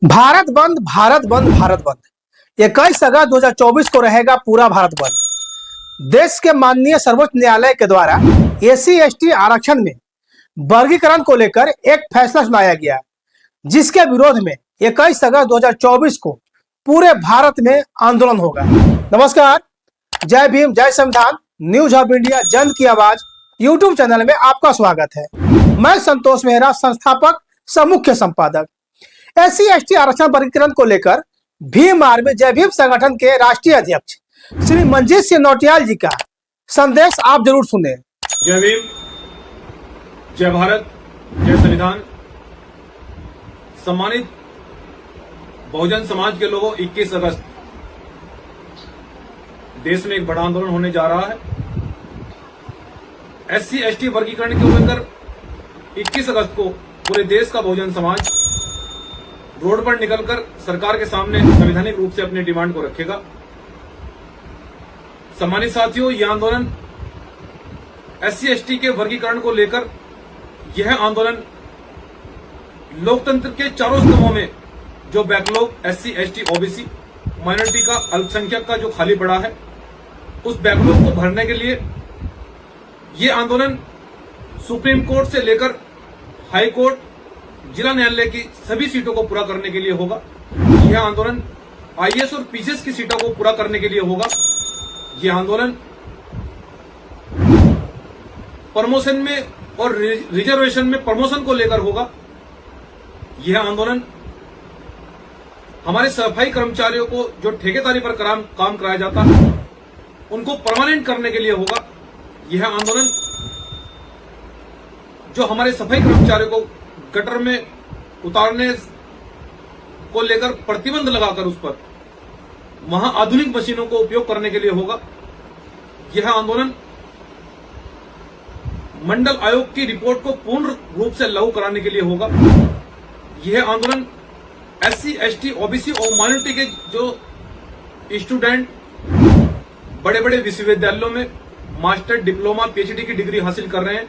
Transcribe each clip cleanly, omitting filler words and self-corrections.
भारत बंद भारत बंद भारत बंद 21 अगस्त 2024 को रहेगा पूरा भारत बंद। देश के माननीय सर्वोच्च न्यायालय के द्वारा एससी एसटी आरक्षण में वर्गीकरण को लेकर एक फैसला सुनाया गया, जिसके विरोध में 21 अगस्त 2024 को पूरे भारत में आंदोलन होगा। नमस्कार, जय भीम, जय संविधान। न्यूज हब इंडिया जन की आवाज यूट्यूब चैनल में आपका स्वागत है। मैं संतोष मेहरा, संस्थापक सह मुख्य संपादक। एससी एसटी आरक्षण वर्गीकरण को लेकर भीम आर्मी जय भीम संगठन के राष्ट्रीय अध्यक्ष श्री मंजीत सिंह नौटियाल जी का संदेश आप जरूर सुने। जय भीम, जय भारत, जय संविधान। सम्मानित बहुजन समाज के लोगों, 21 अगस्त देश में एक बड़ा आंदोलन होने जा रहा है। एससी एसटी वर्गीकरण को लेकर 21 अगस्त को पूरे देश का बहुजन समाज रोड पर निकलकर सरकार के सामने संवैधानिक रूप से अपनी डिमांड को रखेगा। सम्मानित साथियों, यह आंदोलन एससी एसटी के वर्गीकरण को लेकर, यह आंदोलन लोकतंत्र के चारों स्तंभों में जो backlog SC ST OBC minority का, अल्पसंख्यक का जो खाली पड़ा है, उस बैकलॉग को भरने के लिए यह आंदोलन सुप्रीम कोर्ट से लेकर हाई कोर्ट, जिला न्यायालय की सभी सीटों को पूरा करने के लिए होगा। यह आंदोलन आईएएस और पीसीएस की सीटों को पूरा करने के लिए होगा। यह आंदोलन प्रमोशन में और रिजर्वेशन में प्रमोशन को लेकर होगा। यह आंदोलन हमारे सफाई कर्मचारियों को जो ठेकेदारी पर काम कराया जाता है, उनको परमानेंट करने के लिए होगा। यह आंदोलन जो हमारे सफाई कर्मचारियों को गटर में उतारने को लेकर प्रतिबंध लगाकर उस पर महाआधुनिक मशीनों को उपयोग करने के लिए होगा। यह आंदोलन मंडल आयोग की रिपोर्ट को पूर्ण रूप से लागू कराने के लिए होगा। यह आंदोलन एससी एसटी ओबीसी और माइनॉरिटी के जो स्टूडेंट बड़े बड़े विश्वविद्यालयों में मास्टर, डिप्लोमा, पीएचडी की डिग्री हासिल कर रहे हैं,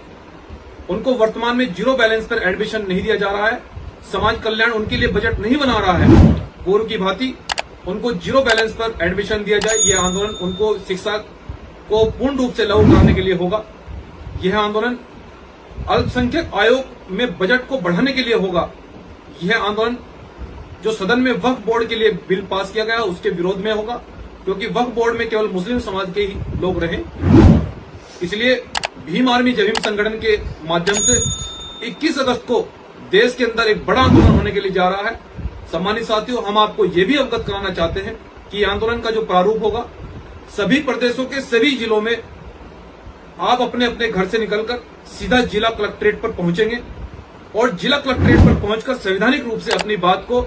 उनको वर्तमान में जीरो बैलेंस पर एडमिशन नहीं दिया जा रहा है। समाज कल्याण उनके लिए बजट नहीं बना रहा है। पूर्व की भांति उनको जीरो बैलेंस पर एडमिशन दिया जाए। यह आंदोलन उनको शिक्षा को पूर्ण रूप से लागू कराने के लिए होगा। यह आंदोलन अल्पसंख्यक आयोग में बजट को बढ़ाने के लिए होगा। यह आंदोलन जो सदन में वक्फ बोर्ड के लिए बिल पास किया गया उसके विरोध में होगा, क्योंकि वक्फ बोर्ड में केवल मुस्लिम समाज के ही लोग रहे। इसलिए भीम आर्मी जय भीम संगठन के माध्यम से 21 अगस्त को देश के अंदर एक बड़ा आंदोलन होने के लिए जा रहा है। सम्मानित साथियों, हम आपको यह भी अवगत कराना चाहते हैं कि आंदोलन का जो प्रारूप होगा, सभी प्रदेशों के सभी जिलों में आप अपने अपने घर से निकलकर सीधा जिला कलेक्ट्रेट पर पहुंचेंगे और जिला कलेक्ट्रेट पर पहुंचकर संवैधानिक रूप से अपनी बात को,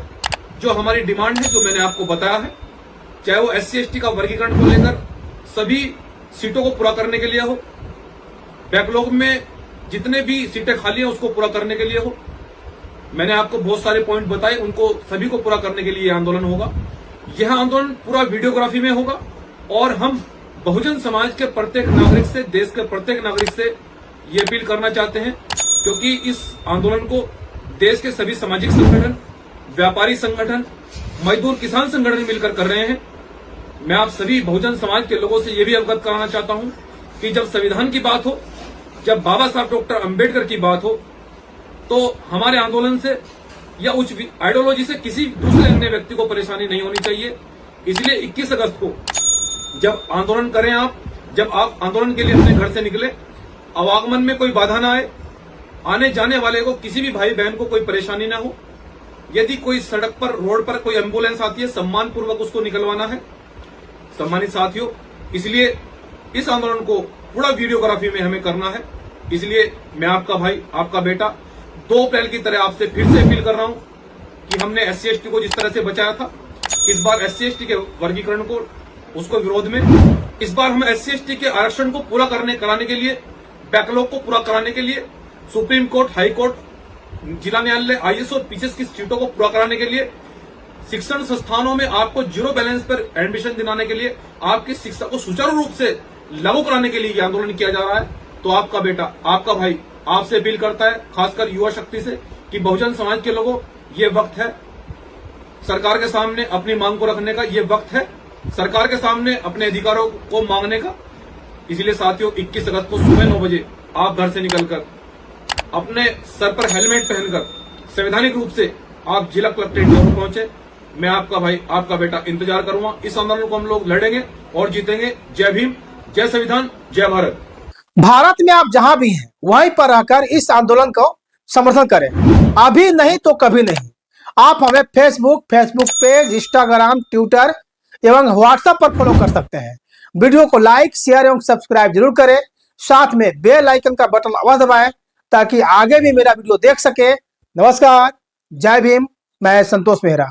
जो हमारी डिमांड है, जो मैंने आपको बताया है, चाहे वो एससी एसटी का वर्गीकरण को लेकर सभी सीटों को पूरा करने के लिए हो, बैकलॉग में जितने भी सीटें खाली हैं उसको पूरा करने के लिए हो। मैंने आपको बहुत सारे पॉइंट बताए, उनको सभी को पूरा करने के लिए यह आंदोलन होगा। यह आंदोलन पूरा वीडियोग्राफी में होगा और हम बहुजन समाज के प्रत्येक नागरिक से, देश के प्रत्येक नागरिक से ये अपील करना चाहते हैं, क्योंकि इस आंदोलन को देश के सभी सामाजिक संगठन, व्यापारी संगठन, मजदूर किसान संगठन मिलकर कर रहे हैं। मैं आप सभी बहुजन समाज के लोगों से यह भी अवगत कराना चाहता हूं कि जब संविधान की बात हो, जब बाबा साहब डॉक्टर अंबेडकर की बात हो, तो हमारे आंदोलन से या उच्च आइडियोलॉजी से किसी दूसरे अन्य व्यक्ति को परेशानी नहीं होनी चाहिए। इसलिए 21 अगस्त को जब आंदोलन करें आप, जब आप आंदोलन के लिए अपने घर से निकले, आवागमन में कोई बाधा ना आए, आने जाने वाले को, किसी भी भाई बहन को कोई परेशानी ना हो। यदि कोई सड़क पर, रोड पर कोई एम्बुलेंस आती है, सम्मान पूर्वक उसको निकलवाना है। सम्मानित साथियों, इसलिए इस आंदोलन को पूरा वीडियोग्राफी में हमें करना है। इसलिए मैं आपका भाई, आपका बेटा 2 अप्रैल की तरह आपसे फिर से अपील कर रहा हूं कि हमने एससी एसटी को जिस तरह से बचाया था, इस बार एससी एसटी के वर्गीकरण को, उसको विरोध में इस बार हम एससी एसटी के आरक्षण को पूरा कराने के लिए, बैकलॉग को पूरा कराने के लिए सुप्रीम कोर्ट, हाई कोर्ट, जिला न्यायालय, आईएएस और पीसीएस की सीटों को पूरा कराने के लिए, शिक्षण संस्थानों में आपको जीरो बैलेंस पर एडमिशन दिलाने के लिए, आपकी शिक्षा को सुचारू रूप से लागू कराने के लिए यह आंदोलन किया जा रहा है। तो आपका बेटा, आपका भाई आपसे अपील करता है, खासकर युवा शक्ति से, कि बहुजन समाज के लोगों, ये वक्त है सरकार के सामने अपनी मांग को रखने का ये वक्त है, सरकार के सामने अपने अधिकारों को मांगने का। इसलिए साथियों 21 अगस्त को सुबह 9 बजे आप घर से निकलकर अपने सर पर हेलमेट पहनकर संवैधानिक रूप से आप जिला कलेक्ट्रेट जरूर पहुंचे। मैं आपका भाई, आपका बेटा इंतजार करूंगा। इस आंदोलन को हम लोग लड़ेंगे और जीतेंगे। जय भीम, जय संविधान, जय भारत। भारत में आप जहां भी हैं वहीं पर रहकर इस आंदोलन को समर्थन करें। अभी नहीं तो कभी नहीं। आप हमें फेसबुक पेज, इंस्टाग्राम, ट्विटर एवं व्हाट्सएप पर फॉलो कर सकते हैं। वीडियो को लाइक, शेयर एवं सब्सक्राइब जरूर करें। साथ में बेल आइकन का बटन अवश्य दबाएं ताकि आगे भी मेरा वीडियो देख सके। नमस्कार, जय भीम। मैं संतोष मेहरा।